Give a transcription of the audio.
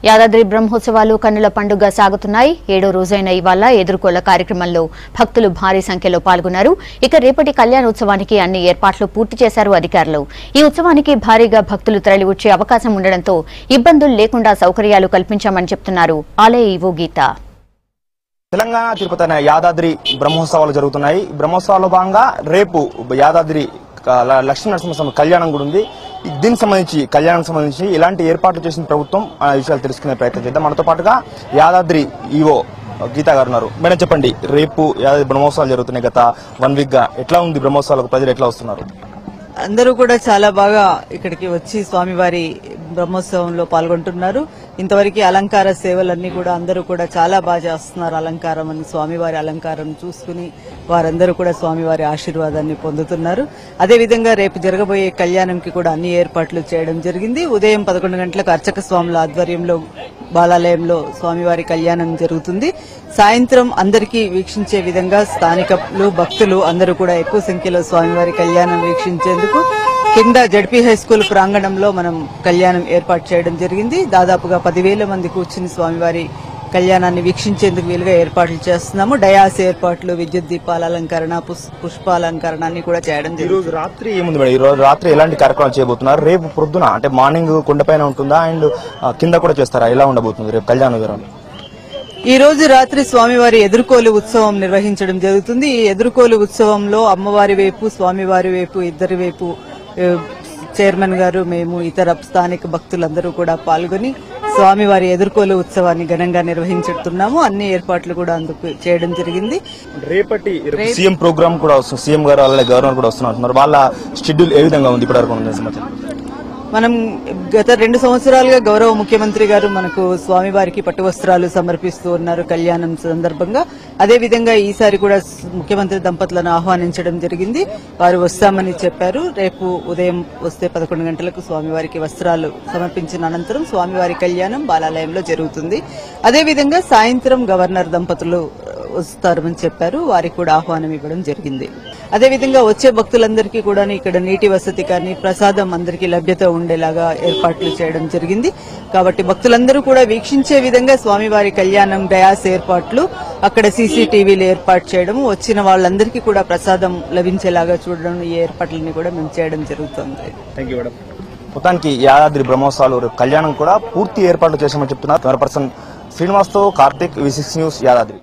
యాదాద్రి బ్రహ్మోత్సవాలు కన్నుల పండుగ సాగుతున్నాయి. 7వ రోజైన ఇవాళ ఎదుర్కోళ్ల కార్యక్రమంలో భక్తులు భారీ సంఖ్యలో పాల్గొన్నారు. ఇక రేపటి కళ్యాణోత్సవానికి అన్ని ఏర్పాట్లు పూర్తి చేశారు అధికారులు. ఈ ఉత్సవానికి భారీగా భక్తులు తరలి వచ్చే అవకాశం ఉండడంతో ఇబ్బందులు లేకుండా సౌకర్యాలు కల్పించామని చెప్తున్నారు ఆలయ ఈవో గీత. తెలంగాణ తిరుపతి యాదాద్రి బ్రహ్మోత్సవాలు జరుగుతున్నాయి. బ్రహ్మోత్సవాల్లో భాగంగా రేపు యాదాద్రి లక్ష్మీ నరసింహస్వామి కళ్యాణం కూడా ఉంది. దీనికి సంబంధించి కళ్యాణానికి సంబంధించి ఎలాంటి ఏర్పాట్లు చేసిన ప్రభుత్వం ఆ విషయాలు తెలుసుకునే ప్రయత్నం చేద్దాం. మనతో పాటుగా యాదాద్రి ఈవో గీత గారు ఉన్నారు. మేడం చెప్పండి, రేపు యాదాద్రి బ్రహ్మోత్సవాలు జరుగుతున్నాయి. గత 1 వీక్ గా ఎట్లా ఉంది బ్రహ్మోత్సవాలకు? ప్రజలు ఎట్లా వస్తున్నారు? అందరూ కూడా చాలా బాగా ఇక్కడికి వచ్చి స్వామివారి బ్రహ్మోత్సవంలో పాల్గొంటున్నారు. ఇంతవరకు అలంకార సేవలన్నీ కూడా అందరూ కూడా చాలా బాగా చేస్తున్నారు. అలంకారం అని స్వామివారి అలంకారం చూసుకుని వారందరూ కూడా స్వామివారి ఆశీర్వాదాన్ని పొందుతున్నారు. అదేవిధంగా రేపు జరగబోయే కళ్యాణంకి కూడా అన్ని ఏర్పాట్లు చేయడం జరిగింది. ఉదయం 11 గంటలకు అర్చక స్వాముల ఆధ్వర్యంలో బాలాలయంలో స్వామివారి కళ్యాణం జరుగుతుంది. సాయంత్రం అందరికీ వీక్షించే విధంగా స్థానికులు భక్తులు అందరూ కూడా ఎక్కువ సంఖ్యలో స్వామివారి కళ్యాణం వీక్షించేందుకు కింద జడ్పీ హై స్కూల్ ప్రాంగణంలో మనం కళ్యాణం ఏర్పాటు చేయడం జరిగింది. దాదాపుగా 10,000 మంది కూర్చుని స్వామివారి కళ్యాణాన్ని వీక్షించేందుకు వీలుగా ఏర్పాట్లు చేస్తున్నాము. డయాస్ ఏర్పాట్లు, విద్యుత్ దీపాల అలంకరణ, పుష్పాలంకరణ అన్ని కూడా చేయడం జరిగింది. ఈ రోజు రాత్రి ఏముంది మేడం? ఈ రోజు రాత్రి ఎలాంటి కార్యక్రమాలు చేయబోతున్నారు? రేపు పొద్దున అంటే మార్నింగ్ కొండపైన ఉంటుందా అండ్ కింద కూడా చేస్తారా? ఎలా ఉండబోతుంది రేపు కళ్యాణ వివరాలు? ఈ రోజు రాత్రి స్వామివారి ఎదుర్కోలు ఉత్సవం నిర్వహించడం జరుగుతుంది. ఈ ఎదుర్కోలు ఉత్సవంలో అమ్మవారి వైపు, స్వామివారి వైపు, ఇద్దరి వైపు చైర్మన్ గారు, మేము, ఇతర స్థానిక భక్తులందరూ కూడా పాల్గొని స్వామివారి ఎదుర్కోలు ఉత్సవాన్ని ఘనంగా నిర్వహించుతున్నాము. అన్ని ఏర్పాట్లు కూడా అందుకు చేయడం జరిగింది. రేపటి సీఎం ప్రోగ్రామ్ కూడా వస్తుంది. సీఎం గారు అలాగే గవర్నర్ కూడా వస్తున్నారు. వాళ్ళ షెడ్యూల్ ఏ విధంగా ఉంది ఇప్పటివరకు? మనం గత 2 సంవత్సరాలుగా గౌరవ ముఖ్యమంత్రి గారు మనకు స్వామివారికి పట్టు వస్త్రాలు సమర్పిస్తూ ఉన్నారు కళ్యాణం సందర్భంగా. అదేవిధంగా ఈసారి కూడా ముఖ్యమంత్రి దంపతులను ఆహ్వానించడం జరిగింది. వారు వస్తామని చెప్పారు. రేపు ఉదయం వస్తే 11 గంటలకు స్వామివారికి వస్త్రాలు సమర్పించిన అనంతరం స్వామివారి కళ్యాణం బాలాలయంలో జరుగుతుంది. అదేవిధంగా సాయంత్రం గవర్నర్ దంపతులు వస్తారని చెప్పారు. వారికి కూడా ఆహ్వానం ఇవ్వడం జరిగింది. అదేవిధంగా వచ్చే భక్తులందరికీ కూడా ఇక్కడ నీటి వసతి కానీ ప్రసాదం అందరికీ లభ్యత ఉండేలాగా ఏర్పాట్లు చేయడం జరిగింది. కాబట్టి భక్తులందరూ కూడా వీక్షించే విధంగా స్వామివారి కళ్యాణం డయాస్ ఏర్పాట్లు, అక్కడ సీసీటీవీలు ఏర్పాటు చేయడం, వచ్చిన వాళ్ళందరికీ కూడా ప్రసాదం లభించేలాగా చూడడం, ఈ ఏర్పాట్లని కూడా మేము చేయడం జరుగుతుంది. మొత్తానికి యాదాద్రి బ్రహ్మోత్సవాలు కళ్యాణం కూడా పూర్తి ఏర్పాట్లు చేశామని చెప్తున్నారు కెమెరా పర్సన్ శ్రీనివాస్తో కార్తిక్, V6 న్యూస్, యాదాద్రి.